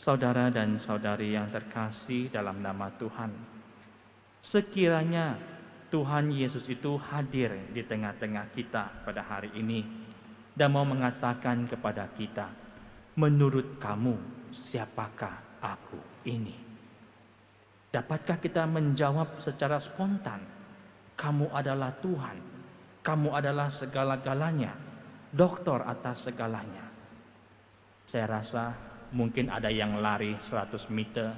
Saudara dan saudari yang terkasih dalam nama Tuhan, sekiranya Tuhan Yesus itu hadir di tengah-tengah kita pada hari ini dan mau mengatakan kepada kita, menurut kamu siapakah aku ini? Dapatkah kita menjawab secara spontan, kamu adalah Tuhan, kamu adalah segala-galanya, dokter atas segalanya. Saya rasa mungkin ada yang lari 100 meter,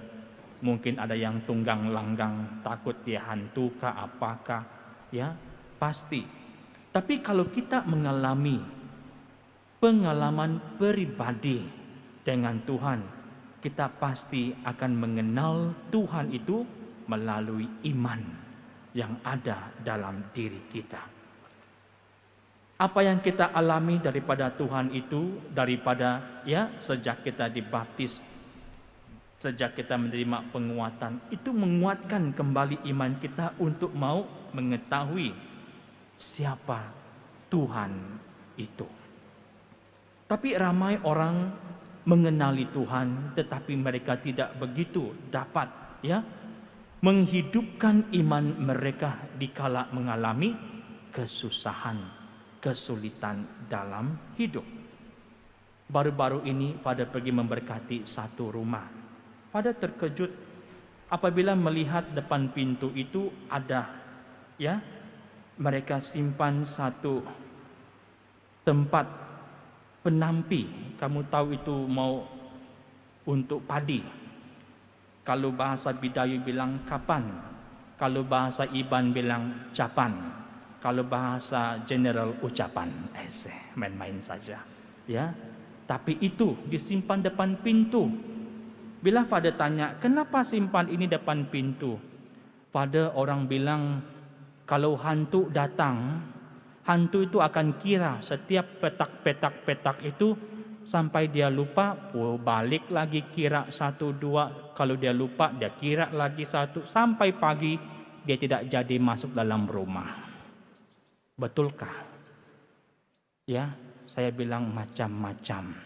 mungkin ada yang tunggang langgang, takut dia hantu kah apakah, ya pasti. Tapi kalau kita mengalami pengalaman pribadi dengan Tuhan, kita pasti akan mengenal Tuhan itu melalui iman yang ada dalam diri kita. Apa yang kita alami daripada Tuhan itu, daripada sejak kita dibaptis, sejak kita menerima penguatan, itu menguatkan kembali iman kita untuk mau mengetahui siapa Tuhan itu. Tapi ramai orang mengenali Tuhan, tetapi mereka tidak begitu dapat menghidupkan iman mereka dikala mengalami kesusahan, kesulitan dalam hidup. Baru-baru ini Father pergi memberkati satu rumah. Father terkejut apabila melihat depan pintu itu ada mereka simpan satu tempat penampi. Kamu tahu itu mau untuk padi. Kalau bahasa Bidayu bilang kapan, kalau bahasa Iban bilang capan, kalau bahasa general ucapan. Main-main saja ya. Tapi itu disimpan depan pintu. Bila Father tanya, kenapa simpan ini depan pintu? Father, orang bilang kalau hantu datang, hantu itu akan kira setiap petak itu sampai dia lupa, balik lagi kira 1, 2. Kalau dia lupa, dia kira lagi 1. Sampai pagi dia tidak jadi masuk dalam rumah. Betulkah? Ya, saya bilang macam-macam.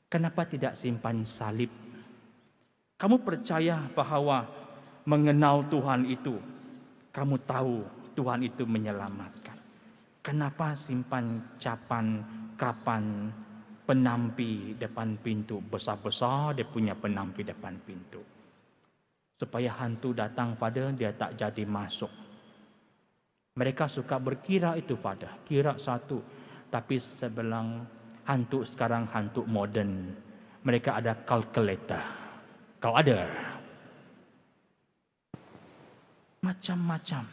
Kenapa tidak simpan salib? Kamu percaya bahwa mengenal Tuhan itu, kamu tahu Tuhan itu menyelamatkan. Kenapa simpan capan, kapan, penampi depan pintu? Besar-besar dia punya penampi depan pintu. Supaya hantu datang pada dia tak jadi masuk. Mereka suka berkira itu pada kira 1. Tapi sebelang hantu sekarang hantu modern. Mereka ada calculator. Kau ada? Macam-macam.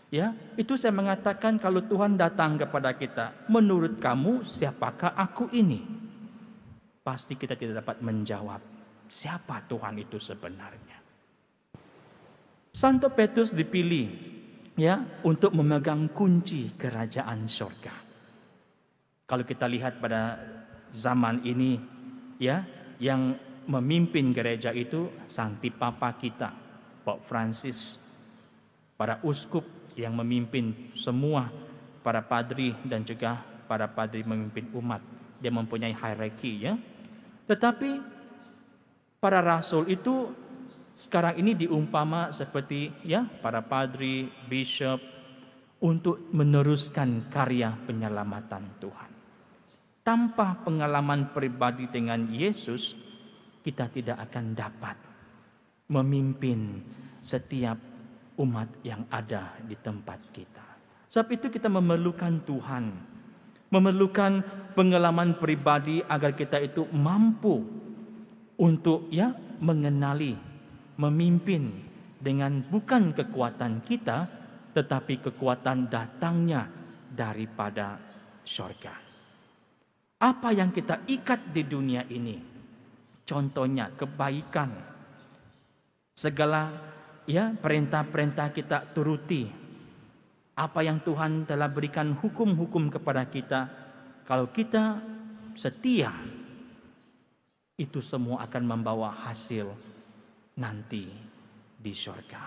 Ya, itu saya mengatakan kalau Tuhan datang kepada kita, menurut kamu siapakah aku ini? Pasti kita tidak dapat menjawab siapa Tuhan itu sebenarnya. Santo Petrus dipilih untuk memegang kunci kerajaan surga. Kalau kita lihat pada zaman ini yang memimpin gereja itu Sankti Papa kita, Pope Francis, para uskup yang memimpin semua, para padri dan juga para padri memimpin umat. Dia mempunyai hierarki Tetapi para rasul itu sekarang ini diumpama seperti para padri, bishop untuk meneruskan karya penyelamatan Tuhan. Tanpa pengalaman pribadi dengan Yesus, kita tidak akan dapat memimpin setiap umat yang ada di tempat kita. Sebab itu kita memerlukan Tuhan, memerlukan pengalaman pribadi agar kita itu mampu untuk mengenali, memimpin dengan bukan kekuatan kita, tetapi kekuatan datangnya daripada surga. Apa yang kita ikat di dunia ini, contohnya kebaikan, segala perintah-perintah kita turuti. Apa yang Tuhan telah berikan hukum-hukum kepada kita, kalau kita setia, itu semua akan membawa hasil nanti di surga.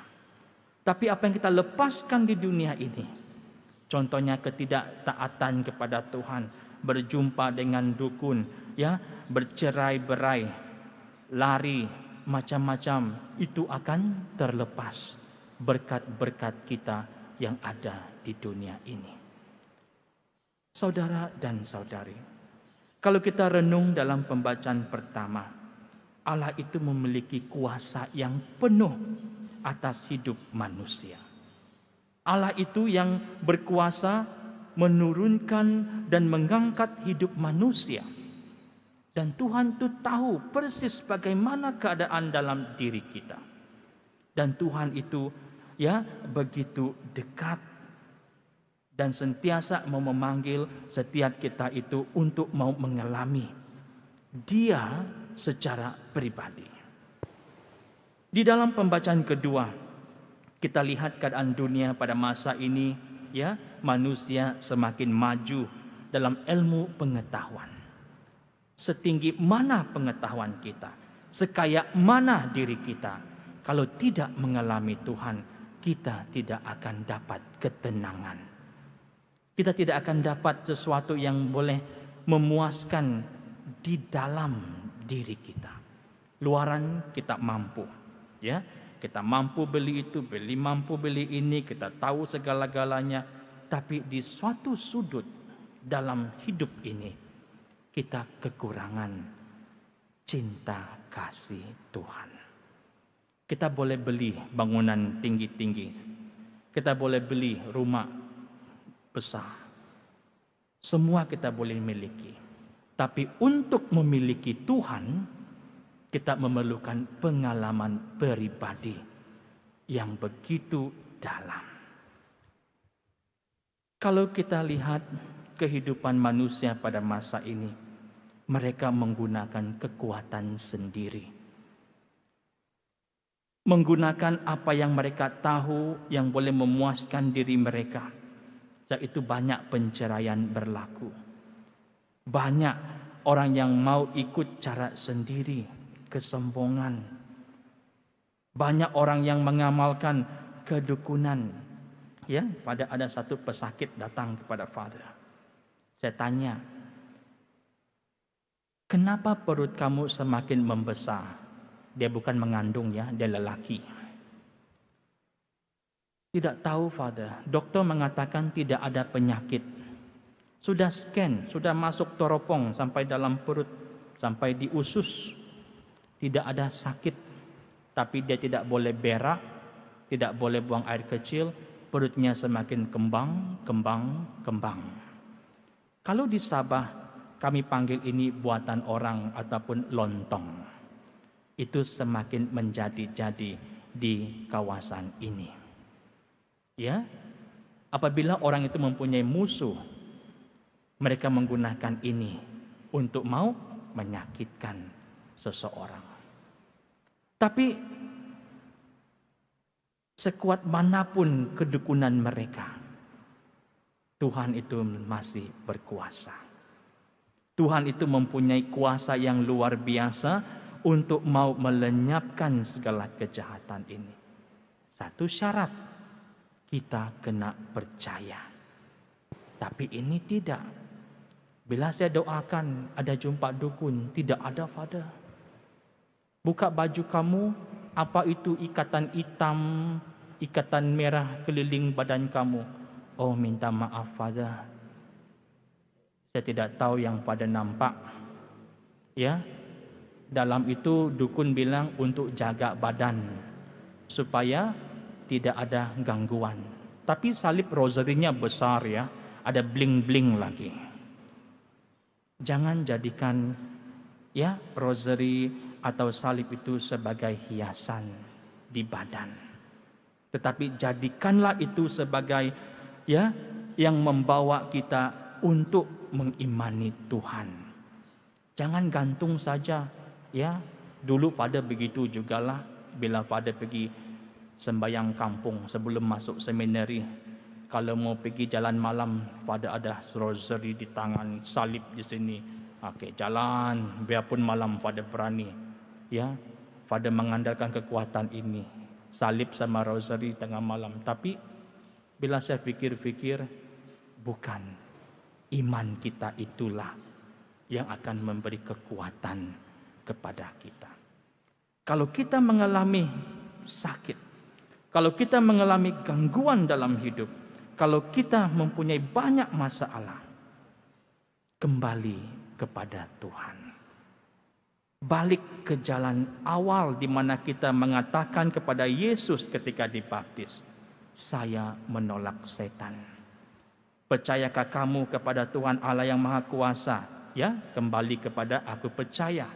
Tapi apa yang kita lepaskan di dunia ini, contohnya ketidaktaatan kepada Tuhan, berjumpa dengan dukun, bercerai-berai, lari, macam-macam, itu akan terlepas berkat-berkat kita yang ada di dunia ini. Saudara dan saudari, kalau kita renung dalam pembacaan pertama, Allah itu memiliki kuasa yang penuh atas hidup manusia. Allah itu yang berkuasa menurunkan dan mengangkat hidup manusia. Dan Tuhan itu tahu persis bagaimana keadaan dalam diri kita. Dan Tuhan itu begitu dekat dan sentiasa mau memanggil setiap kita itu untuk mau mengalami Dia secara pribadi. Di dalam pembacaan kedua, kita lihat keadaan dunia pada masa ini, manusia semakin maju dalam ilmu pengetahuan. Setinggi mana pengetahuan kita, sekaya mana diri kita, kalau tidak mengalami Tuhan, kita tidak akan dapat ketenangan. Kita tidak akan dapat sesuatu yang boleh memuaskan di dalam diri kita. Luaran kita mampu, kita mampu beli itu, mampu beli ini, kita tahu segala-galanya. Tapi di suatu sudut dalam hidup ini, kita kekurangan cinta kasih Tuhan. Kita boleh beli bangunan tinggi-tinggi, kita boleh beli rumah besar, semua kita boleh miliki. Tapi untuk memiliki Tuhan, kita memerlukan pengalaman pribadi yang begitu dalam. Kalau kita lihat kehidupan manusia pada masa ini, mereka menggunakan kekuatan sendiri. Menggunakan apa yang mereka tahu yang boleh memuaskan diri mereka. Saat itu banyak penceraian berlaku. Banyak orang yang mau ikut cara sendiri, kesombongan. Banyak orang yang mengamalkan kedukunan. Pada ada satu pesakit datang kepada Father. Saya tanya, kenapa perut kamu semakin membesar? Dia bukan mengandung dia lelaki. Tidak tahu Father, dokter mengatakan tidak ada penyakit. Sudah scan, sudah masuk teropong sampai dalam perut, sampai di usus. Tidak ada sakit, tapi dia tidak boleh berak, tidak boleh buang air kecil, perutnya semakin kembang. Kalau di Sabah, kami panggil ini buatan orang ataupun lontong. Itu semakin menjadi-jadi di kawasan ini. Apabila orang itu mempunyai musuh, mereka menggunakan ini untuk mau menyakitkan seseorang. Tapi sekuat manapun kedukunan mereka, Tuhan itu masih berkuasa. Tuhan itu mempunyai kuasa yang luar biasa untuk mau melenyapkan segala kejahatan ini. Satu syarat, kita kena percaya. Tapi ini tidak. Bila saya doakan ada jumpa dukun, tidak ada Father. Buka baju kamu, apa itu ikatan hitam, ikatan merah keliling badan kamu. Oh, minta maaf Father. Saya tidak tahu yang Father nampak. Dalam itu dukun bilang untuk jaga badan supaya tidak ada gangguan. Tapi salib rosarinya besar ada bling-bling lagi. Jangan jadikan rosary atau salib itu sebagai hiasan di badan. Tetapi jadikanlah itu sebagai yang membawa kita untuk mengimani Tuhan. Jangan gantung saja. Dulu Father begitu jugalah bila Father pergi sembahyang kampung sebelum masuk seminari. Kalau mau pergi jalan malam, Father ada rosary di tangan, salib di sini. Oke, jalan biarpun malam Father berani. Father mengandalkan kekuatan ini. Salib sama rosary tengah malam. Tapi bila saya fikir-fikir, bukan iman kita itulah yang akan memberi kekuatan kepada kita. Kalau kita mengalami sakit, kalau kita mengalami gangguan dalam hidup, kalau kita mempunyai banyak masalah, kembali kepada Tuhan. Balik ke jalan awal di mana kita mengatakan kepada Yesus ketika dibaptis, saya menolak setan. Percayakah kamu kepada Tuhan Allah yang Maha Kuasa? Ya, kembali kepada aku percaya.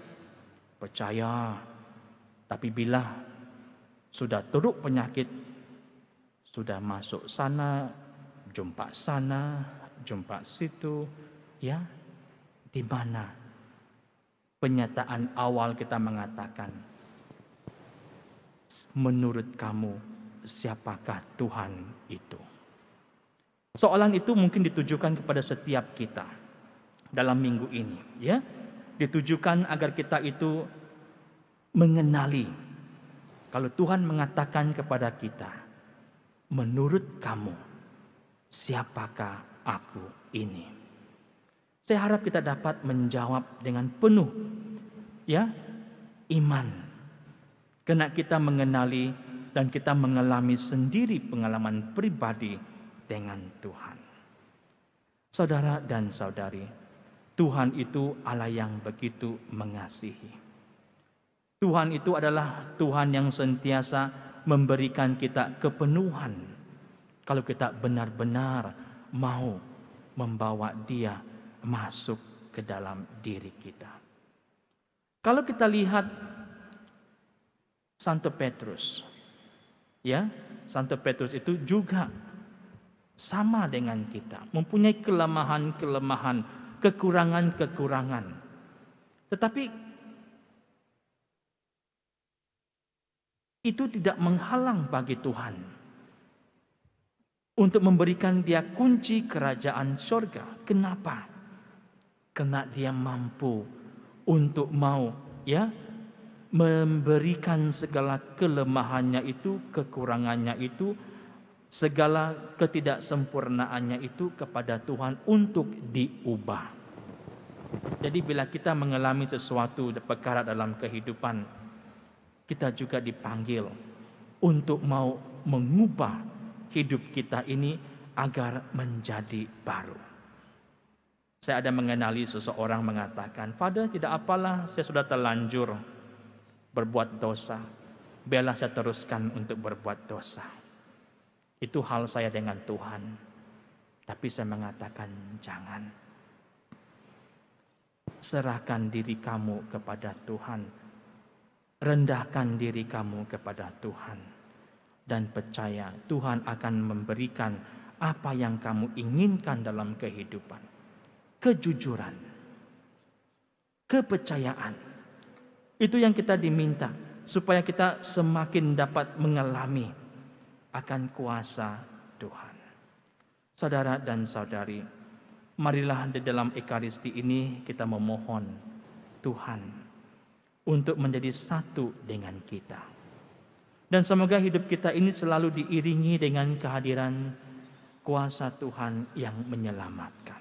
Percaya. Tapi bila sudah teruk penyakit, sudah masuk sana, jumpa situ, ya, di mana penyataan awal kita mengatakan, menurut kamu siapakah Tuhan itu? Soalan itu mungkin ditujukan kepada setiap kita dalam minggu ini, ya, ditujukan agar kita itu mengenali kalau Tuhan mengatakan kepada kita, menurut kamu siapakah aku ini? Saya harap kita dapat menjawab dengan penuh, ya, iman. Karena kita mengenali dan kita mengalami sendiri pengalaman pribadi dengan Tuhan. Saudara dan saudari, Tuhan itu Allah yang begitu mengasihi. Tuhan itu adalah Tuhan yang sentiasa memberikan kita kepenuhan kalau kita benar-benar mau membawa Dia masuk ke dalam diri kita. Kalau kita lihat Santo Petrus, ya, Santo Petrus itu juga sama dengan kita, mempunyai kelemahan-kelemahan, kekurangan-kekurangan. Tetapi itu tidak menghalang bagi Tuhan untuk memberikan dia kunci kerajaan surga. Kenapa? Karena dia mampu untuk mau, ya, memberikan segala kelemahannya itu, kekurangannya itu, segala ketidaksempurnaannya itu kepada Tuhan untuk diubah. Jadi bila kita mengalami sesuatu perkara dalam kehidupan, kita juga dipanggil untuk mau mengubah hidup kita ini agar menjadi baru. Saya ada mengenali seseorang mengatakan, Father, tidak apalah, saya sudah terlanjur berbuat dosa. Biarlah saya teruskan untuk berbuat dosa. Itu hal saya dengan Tuhan. Tapi saya mengatakan, jangan. Serahkan diri kamu kepada Tuhan. Rendahkan diri kamu kepada Tuhan dan percaya Tuhan akan memberikan apa yang kamu inginkan dalam kehidupan. Kejujuran, kepercayaan, itu yang kita diminta supaya kita semakin dapat mengalami akan kuasa Tuhan. Saudara dan saudari, marilah di dalam Ekaristi ini kita memohon Tuhan untuk menjadi satu dengan kita. Dan semoga hidup kita ini selalu diiringi dengan kehadiran kuasa Tuhan yang menyelamatkan.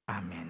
Amin.